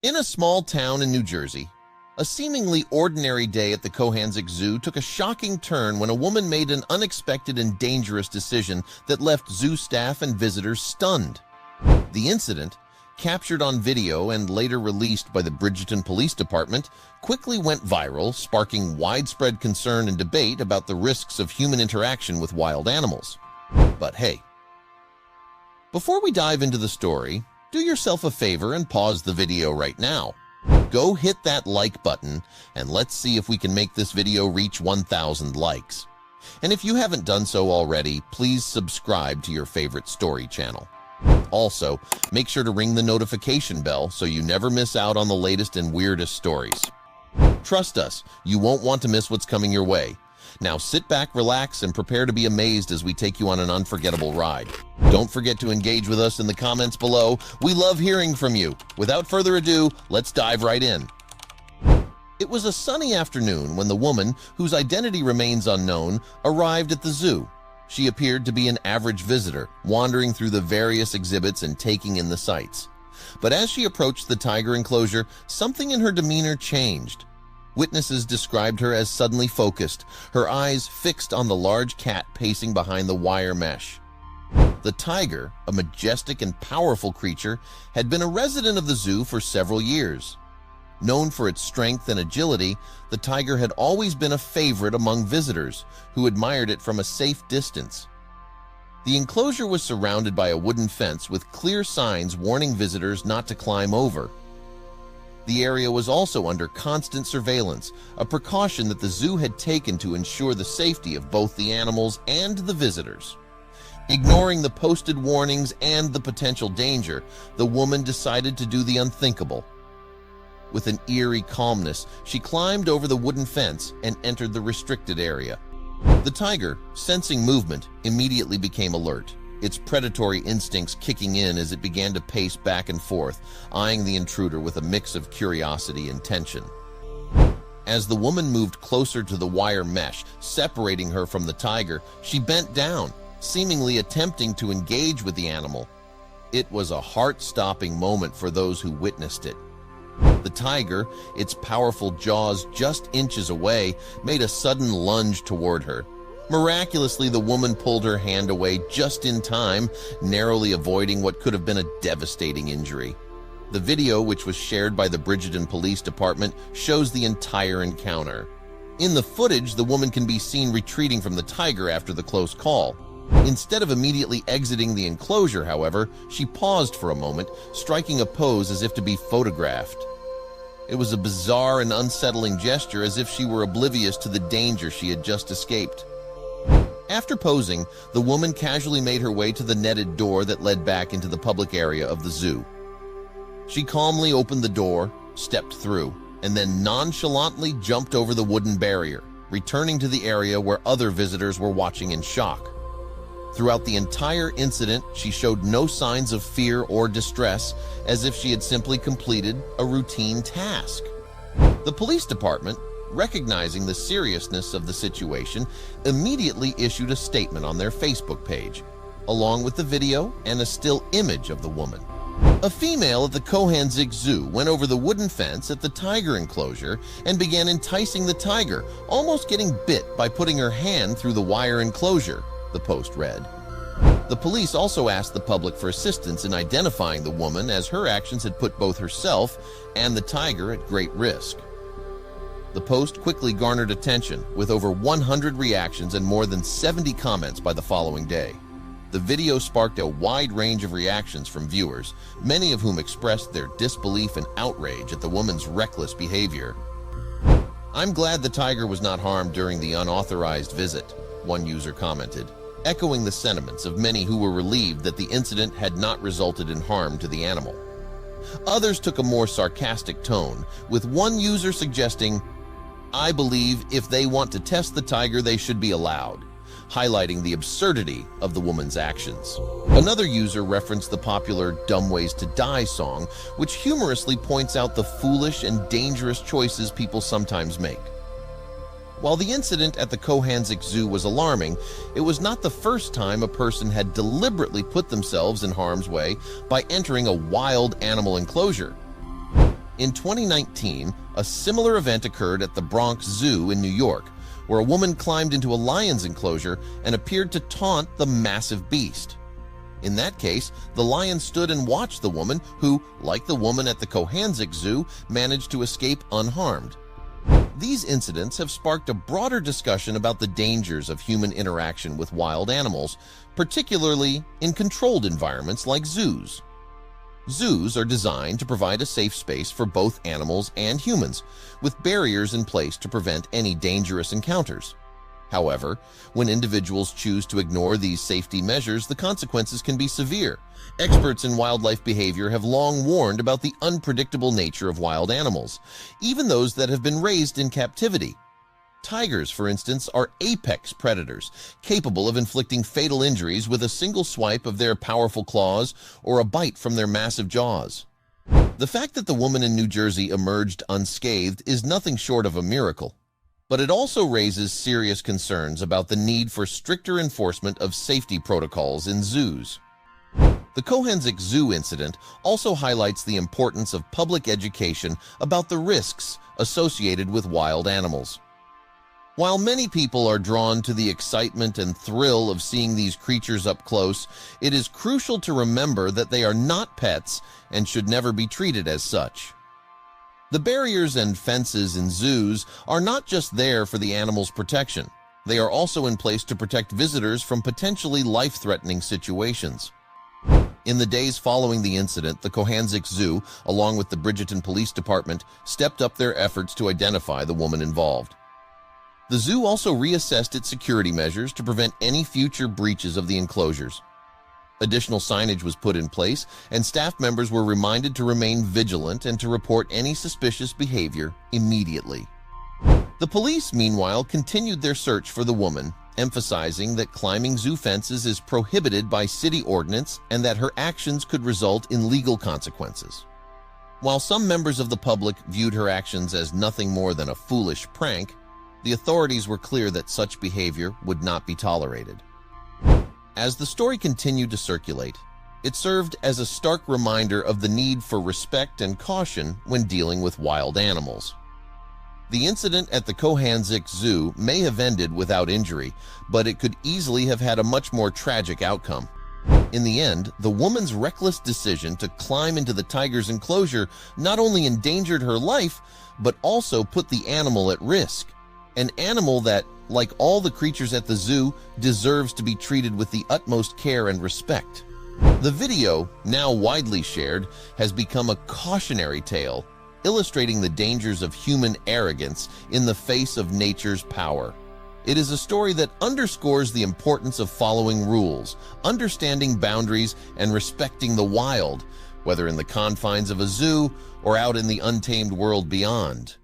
In a small town in New Jersey, a seemingly ordinary day at the Cohanzic Zoo took a shocking turn when a woman made an unexpected and dangerous decision that left zoo staff and visitors stunned. The incident, captured on video and later released by the Bridgeton Police Department, quickly went viral, sparking widespread concern and debate about the risks of human interaction with wild animals. But hey, before we dive into the story, do yourself a favor and pause the video right now. Go hit that like button and let's see if we can make this video reach 1,000 likes. And if you haven't done so already, please subscribe to your favorite story channel. Also, make sure to ring the notification bell so you never miss out on the latest and weirdest stories. Trust us, you won't want to miss what's coming your way. Now sit back, relax, and prepare to be amazed as we take you on an unforgettable ride. Don't forget to engage with us in the comments below. We love hearing from you. Without further ado, let's dive right in. It was a sunny afternoon when the woman, whose identity remains unknown, arrived at the zoo. She appeared to be an average visitor, wandering through the various exhibits and taking in the sights. But as she approached the tiger enclosure, something in her demeanor changed. Witnesses described her as suddenly focused, her eyes fixed on the large cat pacing behind the wire mesh. The tiger, a majestic and powerful creature, had been a resident of the zoo for several years. Known for its strength and agility, the tiger had always been a favorite among visitors, who admired it from a safe distance. The enclosure was surrounded by a wooden fence with clear signs warning visitors not to climb over. The area was also under constant surveillance, a precaution that the zoo had taken to ensure the safety of both the animals and the visitors. Ignoring the posted warnings and the potential danger, the woman decided to do the unthinkable. With an eerie calmness, she climbed over the wooden fence and entered the restricted area. The tiger, sensing movement, immediately became alert, its predatory instincts kicking in as it began to pace back and forth, eyeing the intruder with a mix of curiosity and tension. As the woman moved closer to the wire mesh, separating her from the tiger, she bent down, seemingly attempting to engage with the animal. It was a heart-stopping moment for those who witnessed it. The tiger, its powerful jaws just inches away, made a sudden lunge toward her. Miraculously, the woman pulled her hand away just in time, narrowly avoiding what could have been a devastating injury. The video, which was shared by the Bridgeton Police Department, shows the entire encounter. In the footage, the woman can be seen retreating from the tiger after the close call. Instead of immediately exiting the enclosure, however, she paused for a moment, striking a pose as if to be photographed. It was a bizarre and unsettling gesture, as if she were oblivious to the danger she had just escaped. After posing, the woman casually made her way to the netted door that led back into the public area of the zoo. She calmly opened the door, stepped through, and then nonchalantly jumped over the wooden barrier, returning to the area where other visitors were watching in shock. Throughout the entire incident, she showed no signs of fear or distress, as if she had simply completed a routine task. The police department, recognizing the seriousness of the situation, immediately issued a statement on their Facebook page, along with the video and a still image of the woman. A female at the Cohanzic Zoo went over the wooden fence at the tiger enclosure and began enticing the tiger, almost getting bit by putting her hand through the wire enclosure, the post read. The police also asked the public for assistance in identifying the woman, as her actions had put both herself and the tiger at great risk. The post quickly garnered attention, with over 100 reactions and more than 70 comments by the following day. The video sparked a wide range of reactions from viewers, many of whom expressed their disbelief and outrage at the woman's reckless behavior. "I'm glad the tiger was not harmed during the unauthorized visit," one user commented, echoing the sentiments of many who were relieved that the incident had not resulted in harm to the animal. Others took a more sarcastic tone, with one user suggesting, "I believe if they want to test the tiger, they should be allowed," highlighting the absurdity of the woman's actions. Another user referenced the popular "Dumb Ways to Die" song, which humorously points out the foolish and dangerous choices people sometimes make. While the incident at the Cohanzic Zoo was alarming, it was not the first time a person had deliberately put themselves in harm's way by entering a wild animal enclosure. In 2019, a similar event occurred at the Bronx Zoo in New York, where a woman climbed into a lion's enclosure and appeared to taunt the massive beast. In that case, the lion stood and watched the woman who, like the woman at the Cohanzic Zoo, managed to escape unharmed. These incidents have sparked a broader discussion about the dangers of human interaction with wild animals, particularly in controlled environments like zoos. Zoos are designed to provide a safe space for both animals and humans, with barriers in place to prevent any dangerous encounters. However, when individuals choose to ignore these safety measures, the consequences can be severe. Experts in wildlife behavior have long warned about the unpredictable nature of wild animals, even those that have been raised in captivity. Tigers, for instance, are apex predators, capable of inflicting fatal injuries with a single swipe of their powerful claws or a bite from their massive jaws. The fact that the woman in New Jersey emerged unscathed is nothing short of a miracle. But it also raises serious concerns about the need for stricter enforcement of safety protocols in zoos. The Cohanzic Zoo incident also highlights the importance of public education about the risks associated with wild animals. While many people are drawn to the excitement and thrill of seeing these creatures up close, it is crucial to remember that they are not pets and should never be treated as such. The barriers and fences in zoos are not just there for the animals' protection. They are also in place to protect visitors from potentially life-threatening situations. In the days following the incident, the Cohanzic Zoo, along with the Bridgeton Police Department, stepped up their efforts to identify the woman involved. The zoo also reassessed its security measures to prevent any future breaches of the enclosures. Additional signage was put in place, and staff members were reminded to remain vigilant and to report any suspicious behavior immediately. The police, meanwhile, continued their search for the woman, emphasizing that climbing zoo fences is prohibited by city ordinance and that her actions could result in legal consequences. While some members of the public viewed her actions as nothing more than a foolish prank, the authorities were clear that such behavior would not be tolerated. As the story continued to circulate, it served as a stark reminder of the need for respect and caution when dealing with wild animals. The incident at the Cohanzic Zoo may have ended without injury, but it could easily have had a much more tragic outcome. In the end, the woman's reckless decision to climb into the tiger's enclosure not only endangered her life, but also put the animal at risk. An animal that, like all the creatures at the zoo, deserves to be treated with the utmost care and respect. The video, now widely shared, has become a cautionary tale, illustrating the dangers of human arrogance in the face of nature's power. It is a story that underscores the importance of following rules, understanding boundaries, and respecting the wild, whether in the confines of a zoo or out in the untamed world beyond.